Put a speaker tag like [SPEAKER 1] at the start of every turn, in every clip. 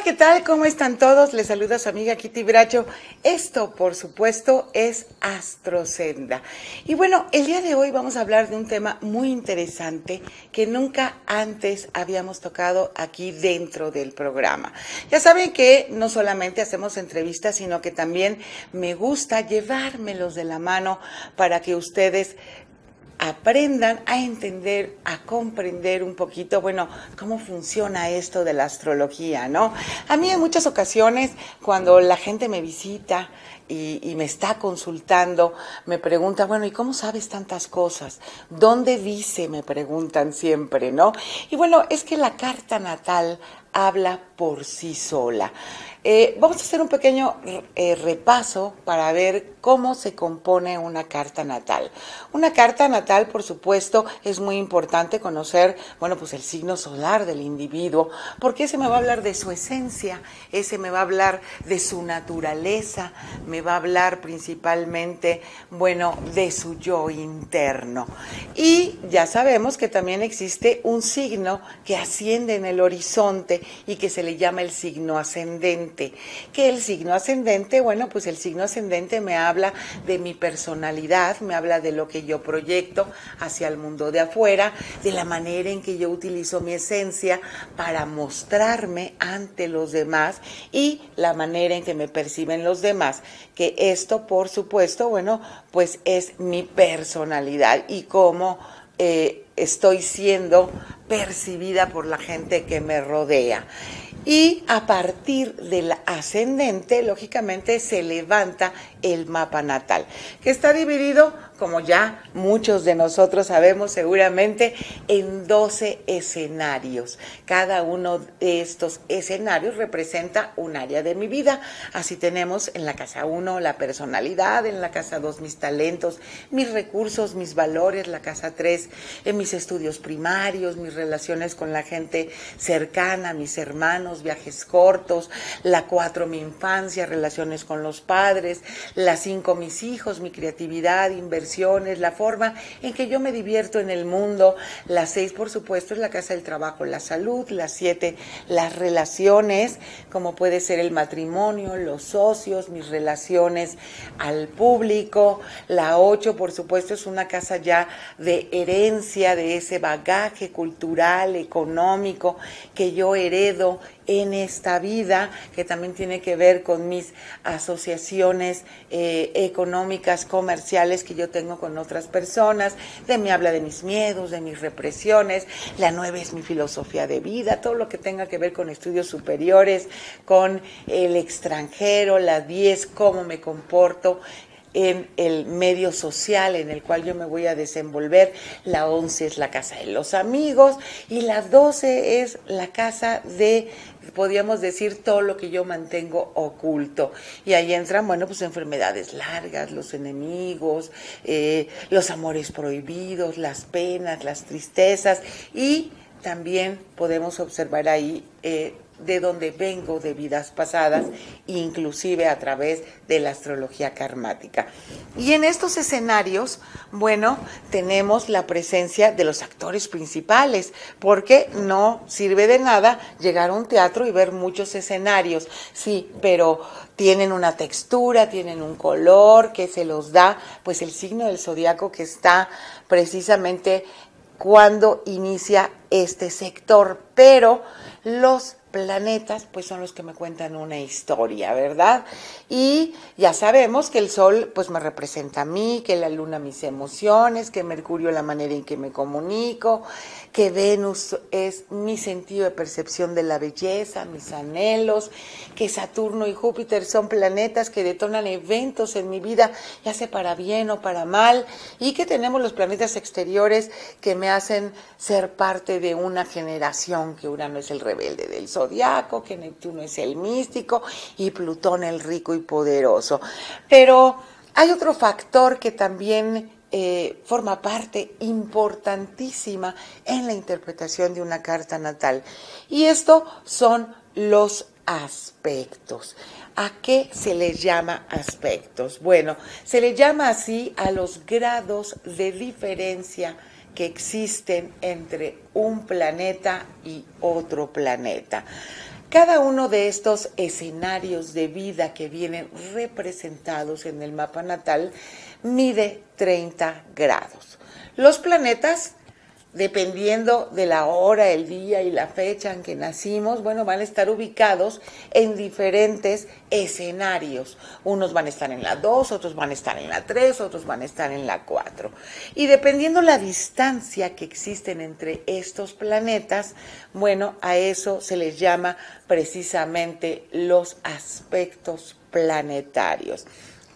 [SPEAKER 1] ¿qué tal? ¿Cómo están todos? Les saluda su amiga Kitty Bracho. Esto, por supuesto, es Astrosenda. Y bueno, el día de hoy vamos a hablar de un tema muy interesante que nunca antes habíamos tocado aquí dentro del programa. Ya saben que no solamente hacemos entrevistas, sino que también me gusta llevármelos de la mano para que ustedes aprendan a entender, a comprender un poquito, bueno, cómo funciona esto de la astrología, ¿no? A mí en muchas ocasiones, cuando la gente me visita y me está consultando, me pregunta, bueno, ¿y cómo sabes tantas cosas? ¿Dónde dice? Me preguntan siempre, ¿no? Y bueno, es que la carta natal habla por sí sola. Vamos a hacer un pequeño repaso para ver cómo se compone una carta natal. Una carta natal, por supuesto, es muy importante conocer, bueno, pues el signo solar del individuo, porque ese me va a hablar de su esencia, ese me va a hablar de su naturaleza, me va a hablar principalmente, bueno, de su yo interno. Y ya sabemos que también existe un signo que asciende en el horizonte y que se le llama el signo ascendente. Que el signo ascendente, bueno, pues el signo ascendente me habla de mi personalidad, me habla de lo que yo proyecto hacia el mundo de afuera, de la manera en que yo utilizo mi esencia para mostrarme ante los demás y la manera en que me perciben los demás. Que esto, por supuesto, bueno, pues es mi personalidad y cómo estoy siendo percibida por la gente que me rodea. Y a partir del ascendente, lógicamente, se levanta el mapa natal, que está dividido, como ya muchos de nosotros sabemos seguramente, en 12 escenarios. Cada uno de estos escenarios representa un área de mi vida. Así tenemos en la casa 1 la personalidad, en la casa 2 mis talentos, mis recursos, mis valores, la casa 3 en mis estudios primarios, mis relaciones con la gente cercana, mis hermanos, viajes cortos, la 4 mi infancia, relaciones con los padres, la 5 mis hijos, mi creatividad, inversiones, la forma en que yo me divierto en el mundo, la 6 por supuesto es la casa del trabajo, la salud, la 7 las relaciones, como puede ser el matrimonio, los socios, mis relaciones al público, la 8 por supuesto es una casa ya de herencia, de ese bagaje cultural, económico que yo heredo en esta vida, que también tiene que ver con mis asociaciones económicas, comerciales que yo tengo con otras personas. Me habla de mis miedos, de mis represiones. La 9 es mi filosofía de vida, todo lo que tenga que ver con estudios superiores, con el extranjero. La 10, cómo me comporto en el medio social en el cual yo me voy a desenvolver. La 11 es la casa de los amigos y la 12 es la casa de, podríamos decir, todo lo que yo mantengo oculto. Y ahí entran, bueno, pues enfermedades largas, los enemigos, los amores prohibidos, las penas, las tristezas, y también podemos observar ahí de dónde vengo de vidas pasadas, inclusive a través de la astrología karmática. Y en estos escenarios, bueno, tenemos la presencia de los actores principales, porque no sirve de nada llegar a un teatro y ver muchos escenarios, sí, pero tienen una textura, tienen un color que se los da, pues el signo del zodiaco que está precisamente cuando inicia este sector, pero los planetas pues son los que me cuentan una historia, ¿verdad? Y ya sabemos que el sol pues me representa a mí, que la luna mis emociones, que Mercurio la manera en que me comunico, que Venus es mi sentido de percepción de la belleza, mis anhelos, que Saturno y Júpiter son planetas que detonan eventos en mi vida, ya sea para bien o para mal, y que tenemos los planetas exteriores que me hacen ser parte de una generación, que Urano es el rebelde del zodiaco, que Neptuno es el místico y Plutón el rico y poderoso. Pero hay otro factor que también forma parte importantísima en la interpretación de una carta natal, y esto son los aspectos. ¿A qué se les llama aspectos? Bueno, se le llama así a los grados de diferencia que existen entre un planeta y otro planeta. Cada uno de estos escenarios de vida que vienen representados en el mapa natal mide 30 grados. Los planetas, dependiendo de la hora, el día y la fecha en que nacimos, bueno, van a estar ubicados en diferentes escenarios. Unos van a estar en la 2, otros van a estar en la 3, otros van a estar en la 4. Y dependiendo la distancia que existen entre estos planetas, bueno, a eso se les llama precisamente los aspectos planetarios.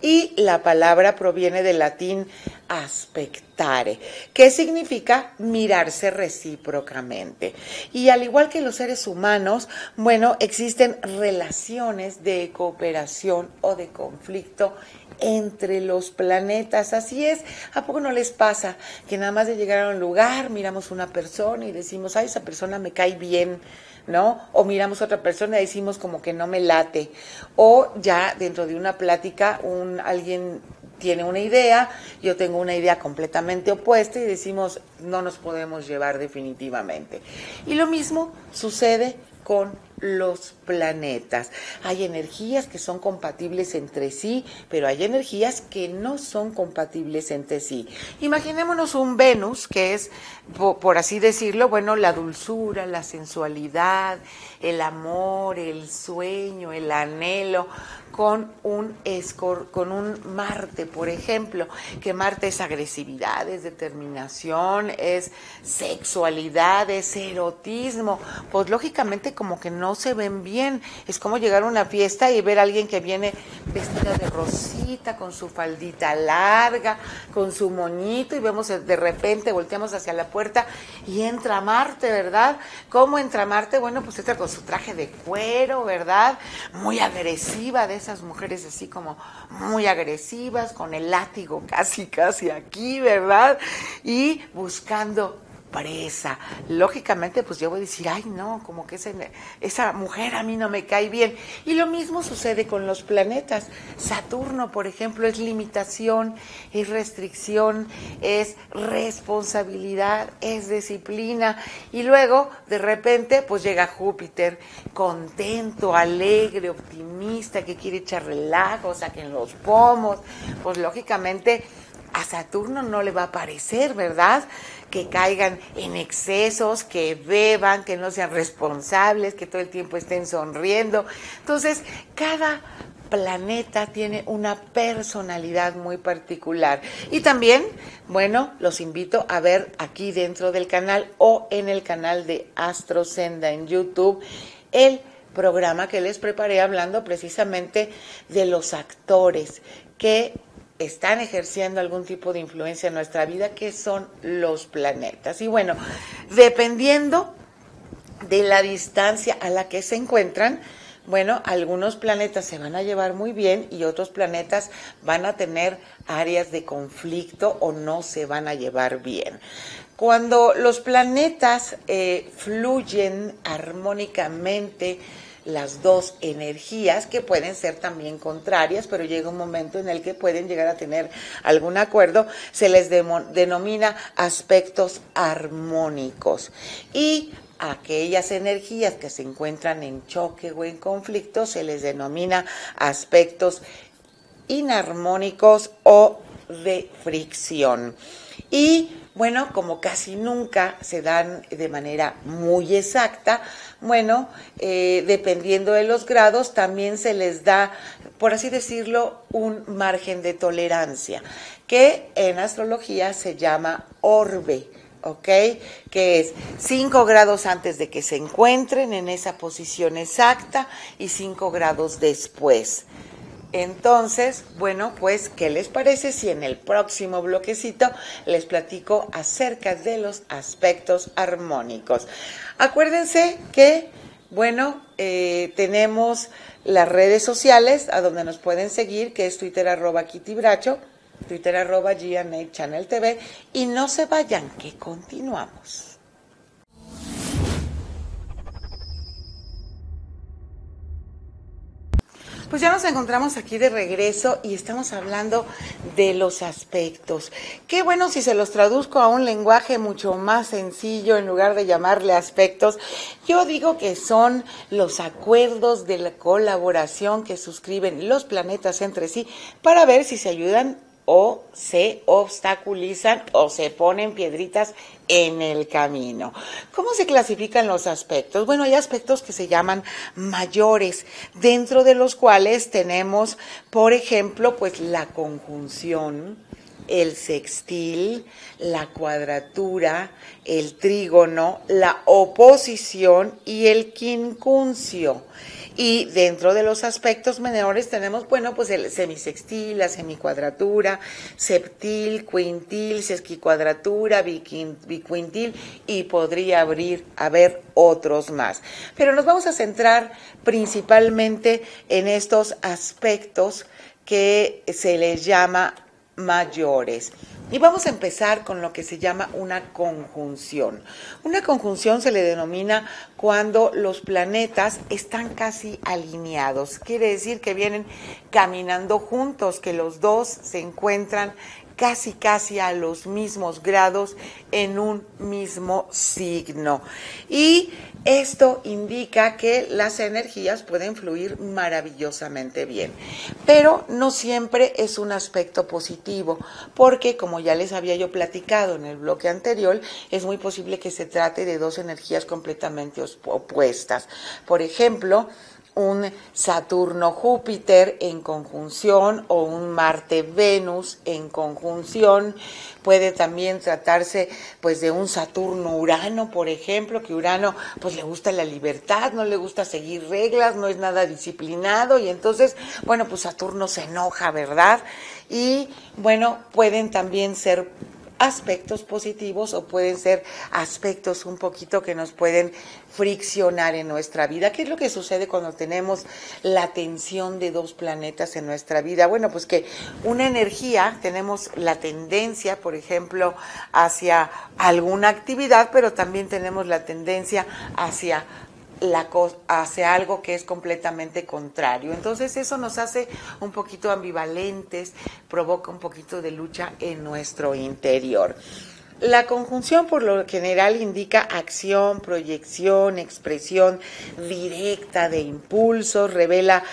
[SPEAKER 1] Y la palabra proviene del latín aspectare, que significa mirarse recíprocamente. Y al igual que los seres humanos, bueno, existen relaciones de cooperación o de conflicto entre los planetas. Así es, ¿a poco no les pasa que nada más de llegar a un lugar, miramos una persona y decimos, ay, esa persona me cae bien, ¿no? O miramos a otra persona y decimos como que no me late. O ya dentro de una plática alguien tiene una idea, yo tengo una idea completamente opuesta y decimos no nos podemos llevar definitivamente. Y lo mismo sucede con los planetas. Hay energías que son compatibles entre sí, pero hay energías que no son compatibles entre sí. Imaginémonos un Venus, que es, por así decirlo, bueno, la dulzura, la sensualidad, el amor, el sueño, el anhelo, con un Marte, por ejemplo, que Marte es agresividad, es determinación, es sexualidad, es erotismo. Pues lógicamente como que no se ven bien. Es como llegar a una fiesta y ver a alguien que viene vestida de rosita, con su faldita larga, con su moñito, y vemos de repente, volteamos hacia la puerta y entra Marte, ¿verdad? ¿Cómo entra Marte? Bueno, pues entra con su traje de cuero, ¿verdad? Muy agresiva, de esas mujeres así como muy agresivas, con el látigo casi aquí, ¿verdad? Y buscando presa. Lógicamente, pues yo voy a decir, ay no, como que esa mujer a mí no me cae bien. Y lo mismo sucede con los planetas. Saturno, por ejemplo, es limitación, es restricción, es responsabilidad, es disciplina. Y luego, de repente, pues llega Júpiter, contento, alegre, optimista, que quiere echar relajo, saquen los pomos. Pues lógicamente a Saturno no le va a parecer, ¿verdad?, que caigan en excesos, que beban, que no sean responsables, que todo el tiempo estén sonriendo. Entonces, cada planeta tiene una personalidad muy particular. Y también, bueno, los invito a ver aquí dentro del canal o en el canal de Astro Senda en YouTube el programa que les preparé hablando precisamente de los actores que están ejerciendo algún tipo de influencia en nuestra vida, que son los planetas. Y bueno, dependiendo de la distancia a la que se encuentran, bueno, algunos planetas se van a llevar muy bien y otros planetas van a tener áreas de conflicto o no se van a llevar bien. Cuando los planetas fluyen armónicamente, las dos energías, que pueden ser también contrarias, pero llega un momento en el que pueden llegar a tener algún acuerdo, se les denomina aspectos armónicos. Y aquellas energías que se encuentran en choque o en conflicto se les denomina aspectos inarmónicos o de fricción. Y bueno, como casi nunca se dan de manera muy exacta, bueno, dependiendo de los grados, también se les da, por así decirlo, un margen de tolerancia, que en astrología se llama orbe, ¿ok? Que es 5 grados antes de que se encuentren en esa posición exacta y 5 grados después. Entonces, bueno, pues, ¿qué les parece si en el próximo bloquecito les platico acerca de los aspectos armónicos? Acuérdense que, bueno, tenemos las redes sociales a donde nos pueden seguir, que es Twitter @KittyBracho, Twitter @GNAChannelTV, y no se vayan, que continuamos. Pues ya nos encontramos aquí de regreso y estamos hablando de los aspectos. Qué bueno si se los traduzco a un lenguaje mucho más sencillo en lugar de llamarle aspectos. Yo digo que son los acuerdos de la colaboración que suscriben los planetas entre sí para ver si se ayudan o se obstaculizan o se ponen piedritas en el camino. ¿Cómo se clasifican los aspectos? Bueno, hay aspectos que se llaman mayores, dentro de los cuales tenemos, por ejemplo, pues la conjunción, el sextil, la cuadratura, el trígono, la oposición y el quincuncio. Y dentro de los aspectos menores tenemos, bueno, pues el semisextil, la semicuadratura, septil, quintil, sesquicuadratura, biquintil y podría haber otros más. Pero nos vamos a centrar principalmente en estos aspectos que se les llama mayores. Y vamos a empezar con lo que se llama una conjunción. Una conjunción se le denomina cuando los planetas están casi alineados. Quiere decir que vienen caminando juntos, que los dos se encuentran casi a los mismos grados en un mismo signo. Y esto indica que las energías pueden fluir maravillosamente bien, pero no siempre es un aspecto positivo, porque como ya les había yo platicado en el bloque anterior, es muy posible que se trate de dos energías completamente opuestas. Por ejemplo, un Saturno-Júpiter en conjunción o un Marte-Venus en conjunción. Puede también tratarse pues de un Saturno-Urano, por ejemplo, que Urano pues le gusta la libertad, no le gusta seguir reglas, no es nada disciplinado y entonces, bueno, pues Saturno se enoja, ¿verdad? Y bueno, pueden también ser aspectos positivos o pueden ser aspectos un poquito que nos pueden friccionar en nuestra vida. ¿Qué es lo que sucede cuando tenemos la tensión de dos planetas en nuestra vida? Bueno, pues que una energía, tenemos la tendencia, por ejemplo, hacia alguna actividad, pero también tenemos la tendencia hacia algo que es completamente contrario. Entonces eso nos hace un poquito ambivalentes, provoca un poquito de lucha en nuestro interior. La conjunción por lo general indica acción, proyección, expresión directa de impulsos, revela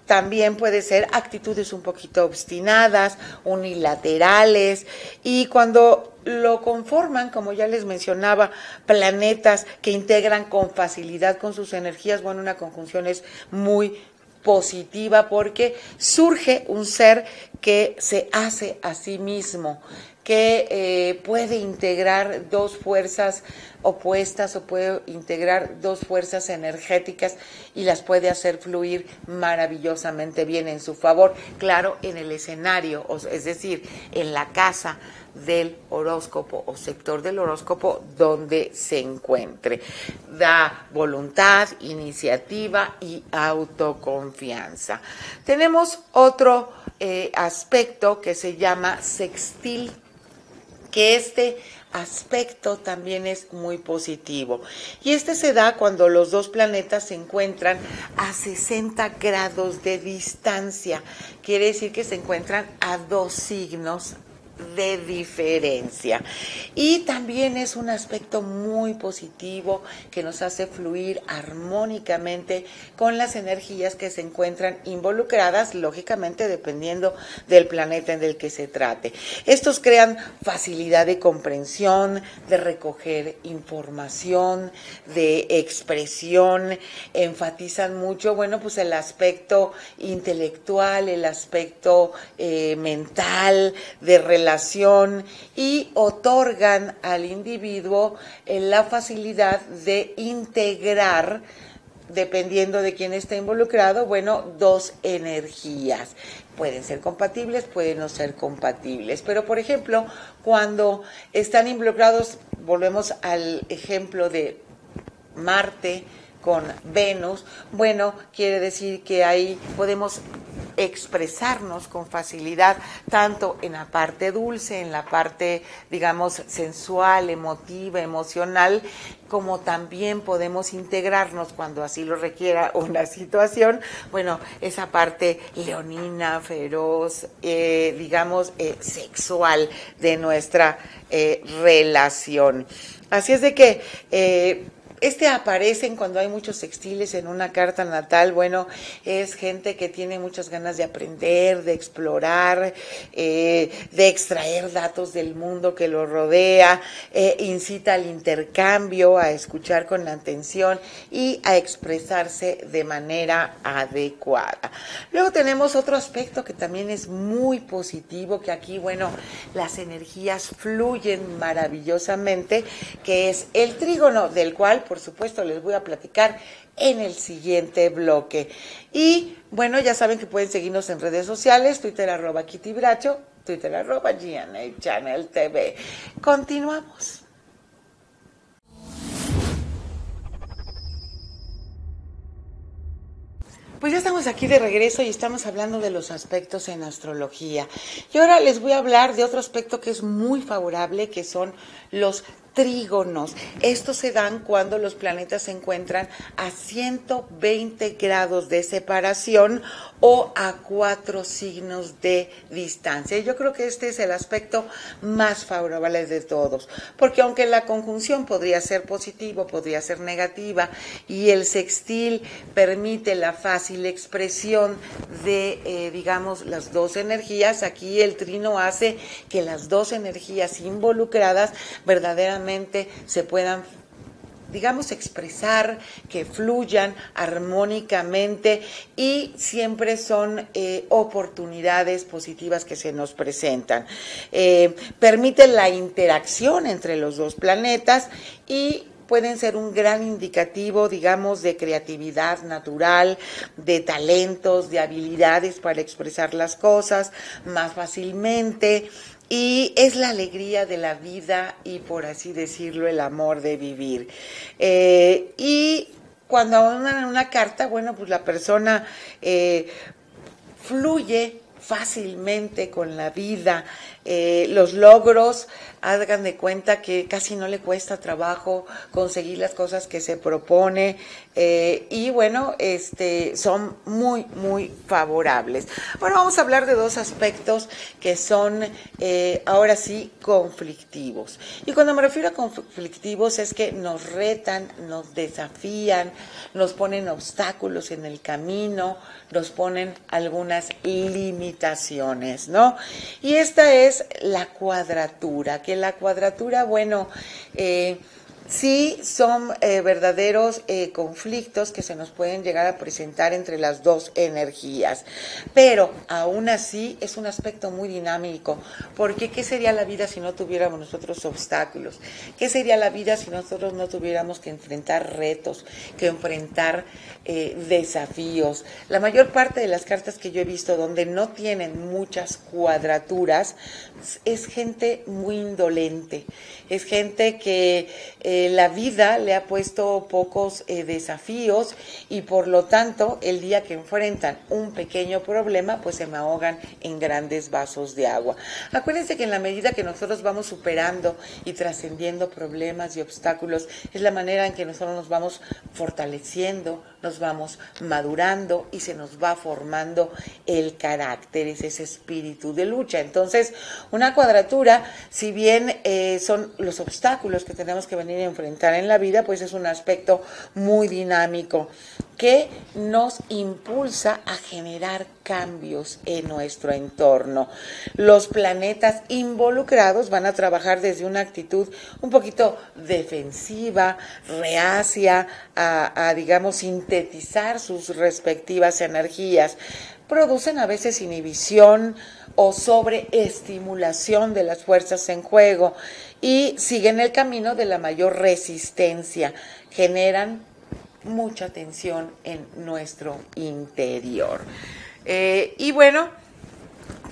[SPEAKER 1] también puede ser actitudes un poquito obstinadas, unilaterales, y cuando lo conforman, como ya les mencionaba, planetas que integran con facilidad con sus energías, bueno, una conjunción es muy positiva porque surge un ser que se hace a sí mismo, que puede integrar dos fuerzas opuestas o puede integrar dos fuerzas energéticas y las puede hacer fluir maravillosamente bien en su favor, claro, en el escenario, es decir, en la casa del horóscopo o sector del horóscopo donde se encuentre. Da voluntad, iniciativa y autoconfianza. Tenemos otro aspecto que se llama sextil, que este aspecto también es muy positivo. Y este se da cuando los dos planetas se encuentran a 60 grados de distancia. Quiere decir que se encuentran a dos signos de diferencia. Y también es un aspecto muy positivo que nos hace fluir armónicamente con las energías que se encuentran involucradas, lógicamente dependiendo del planeta en el que se trate. Estos crean facilidad de comprensión, de recoger información, de expresión, enfatizan mucho, bueno, pues el aspecto intelectual, el aspecto mental, de relación, y otorgan al individuo la facilidad de integrar, dependiendo de quién está involucrado, bueno, dos energías. Pueden ser compatibles, pueden no ser compatibles. Pero, por ejemplo, cuando están involucrados, volvemos al ejemplo de Marte con Venus, bueno, quiere decir que ahí podemos expresarnos con facilidad, tanto en la parte dulce, en la parte, digamos, sensual, emotiva, emocional, como también podemos integrarnos cuando así lo requiera una situación, bueno, esa parte leonina, feroz, digamos, sexual de nuestra relación. Así es de que aparecen cuando hay muchos sextiles en una carta natal. Bueno, es gente que tiene muchas ganas de aprender, de explorar, de extraer datos del mundo que lo rodea, incita al intercambio, a escuchar con atención y a expresarse de manera adecuada. Luego tenemos otro aspecto que también es muy positivo, que aquí, bueno, las energías fluyen maravillosamente, que es el trígono, del cual, por supuesto, les voy a platicar en el siguiente bloque. Y bueno, ya saben que pueden seguirnos en redes sociales, Twitter @KittyBracho, Twitter @GNA Channel TV. Continuamos. Pues ya estamos aquí de regreso y estamos hablando de los aspectos en astrología. Y ahora les voy a hablar de otro aspecto que es muy favorable, que son los trígonos. Estos se dan cuando los planetas se encuentran a 120 grados de separación o a 4 signos de distancia. Yo creo que este es el aspecto más favorable de todos, porque aunque la conjunción podría ser positiva, podría ser negativa, y el sextil permite la fácil expresión de, digamos, las dos energías, aquí el trino hace que las dos energías involucradas verdaderamente se puedan, digamos, expresar, que fluyan armónicamente, y siempre son oportunidades positivas que se nos presentan. Permite la interacción entre los dos planetas y pueden ser un gran indicativo, digamos, de creatividad natural, de talentos, de habilidades para expresar las cosas más fácilmente. Y es la alegría de la vida y, por así decirlo, el amor de vivir. Y cuando mandan una carta, bueno, pues la persona fluye fácilmente con la vida. Los logros, hagan de cuenta que casi no le cuesta trabajo conseguir las cosas que se propone, y bueno, son muy, muy favorables. Bueno, vamos a hablar de dos aspectos que son, ahora sí, conflictivos. Y cuando me refiero a conflictivos es que nos retan, nos desafían, nos ponen obstáculos en el camino, nos ponen algunas limitaciones, ¿no? Y esta es la cuadratura, que la cuadratura, bueno, sí son verdaderos conflictos que se nos pueden llegar a presentar entre las dos energías, pero aún así es un aspecto muy dinámico, porque ¿qué sería la vida si no tuviéramos nosotros obstáculos? ¿Qué sería la vida si nosotros no tuviéramos que enfrentar retos, que enfrentar desafíos? La mayor parte de las cartas que yo he visto donde no tienen muchas cuadraturas es gente muy indolente, es gente que la vida le ha puesto pocos desafíos, y por lo tanto el día que enfrentan un pequeño problema pues se me ahogan en grandes vasos de agua. Acuérdense que en la medida que nosotros vamos superando y trascendiendo problemas y obstáculos, es la manera en que nosotros nos vamos fortaleciendo, nos vamos madurando y se nos va formando el carácter, es ese espíritu de lucha. Entonces, una cuadratura, si bien son los obstáculos que tenemos que venir a enfrentar en la vida, pues es un aspecto muy dinámico que nos impulsa a generar cambios en nuestro entorno. Los planetas involucrados van a trabajar desde una actitud un poquito defensiva, reacia, digamos, sintetizar sus respectivas energías. Producen a veces inhibición o sobreestimulación de las fuerzas en juego y siguen el camino de la mayor resistencia. Generan mucha tensión en nuestro interior. Y bueno,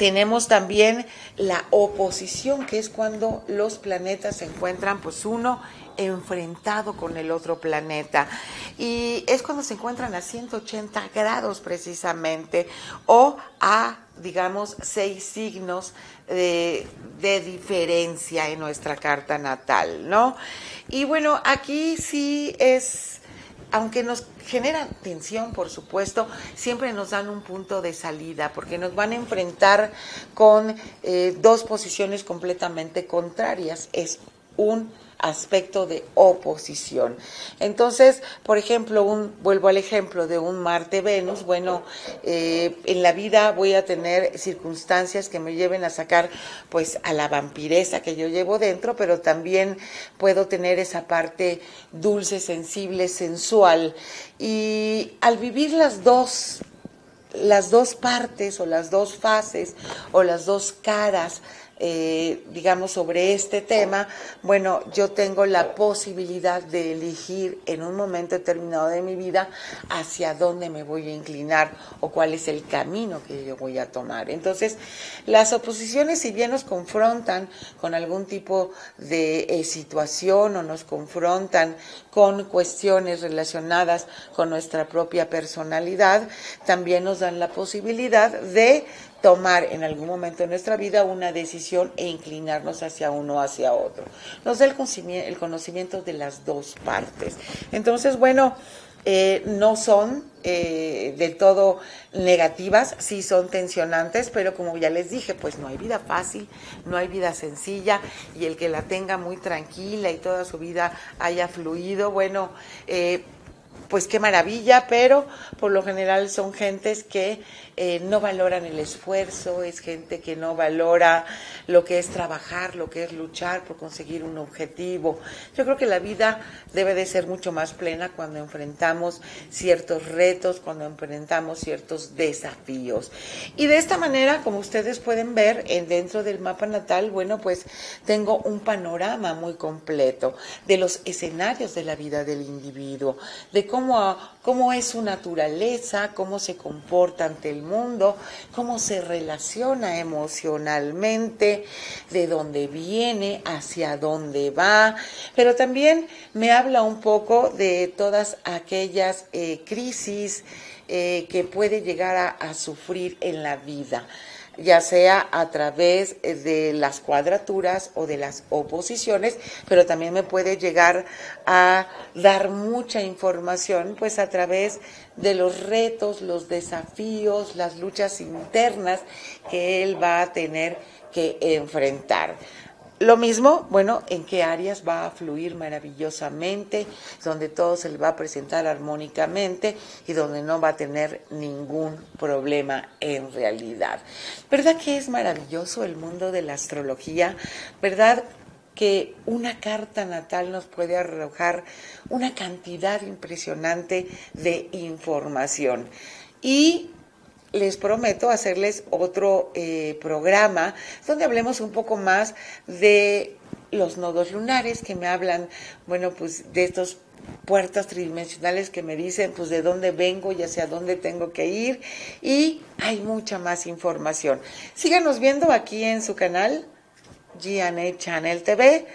[SPEAKER 1] Tenemos también la oposición, que es cuando los planetas se encuentran, pues uno enfrentado con el otro planeta. Y es cuando se encuentran a 180 grados precisamente, o a, digamos, 6 signos de diferencia en nuestra carta natal, ¿no? Y bueno, aquí sí es, aunque nos generan tensión, por supuesto, siempre nos dan un punto de salida, porque nos van a enfrentar con dos posiciones completamente contrarias. Es un aspecto de oposición. Entonces, por ejemplo, vuelvo al ejemplo de un Marte-Venus. Bueno, en la vida voy a tener circunstancias que me lleven a sacar, pues, a la vampiresa que yo llevo dentro, pero también puedo tener esa parte dulce, sensible, sensual. Y al vivir las dos partes, o las dos fases, o las dos caras, digamos, sobre este tema, bueno, yo tengo la posibilidad de elegir en un momento determinado de mi vida hacia dónde me voy a inclinar o cuál es el camino que yo voy a tomar. Entonces, las oposiciones, si bien nos confrontan con algún tipo de situación, o nos confrontan con cuestiones relacionadas con nuestra propia personalidad, también nos dan la posibilidad de tomar en algún momento de nuestra vida una decisión e inclinarnos hacia uno o hacia otro. Nos da el conocimiento de las dos partes. Entonces, bueno, no son del todo negativas, sí son tensionantes, pero como ya les dije, pues no hay vida fácil, no hay vida sencilla, y el que la tenga muy tranquila y toda su vida haya fluido, bueno, pues qué maravilla, pero por lo general son gentes que no valoran el esfuerzo, es gente que no valora lo que es trabajar, lo que es luchar por conseguir un objetivo. Yo creo que la vida debe de ser mucho más plena cuando enfrentamos ciertos retos, cuando enfrentamos ciertos desafíos. Y de esta manera, como ustedes pueden ver, dentro del mapa natal, bueno, pues tengo un panorama muy completo de los escenarios de la vida del individuo, de cómo es su naturaleza, cómo se comporta ante el mundo, cómo se relaciona emocionalmente, de dónde viene, hacia dónde va, pero también me habla un poco de todas aquellas crisis que puede llegar a sufrir en la vida, ya sea a través de las cuadraturas o de las oposiciones, pero también me puede llegar a dar mucha información, pues a través de los retos, los desafíos, las luchas internas que él va a tener que enfrentar. Lo mismo, bueno, en qué áreas va a fluir maravillosamente, donde todo se le va a presentar armónicamente y donde no va a tener ningún problema en realidad. ¿Verdad que es maravilloso el mundo de la astrología? ¿Verdad que una carta natal nos puede arrojar una cantidad impresionante de información? Y les prometo hacerles otro programa donde hablemos un poco más de los nodos lunares, que me hablan, bueno, pues de estos puertas tridimensionales que me dicen pues de dónde vengo y hacia dónde tengo que ir, y hay mucha más información. Síganos viendo aquí en su canal G&A Channel TV.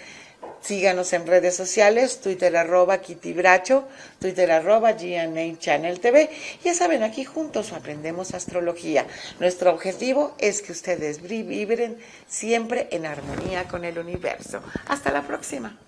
[SPEAKER 1] Síganos en redes sociales, Twitter @KittyBracho, Twitter @G&A Channel TV. Ya saben, aquí juntos aprendemos astrología. Nuestro objetivo es que ustedes vibren siempre en armonía con el universo. Hasta la próxima.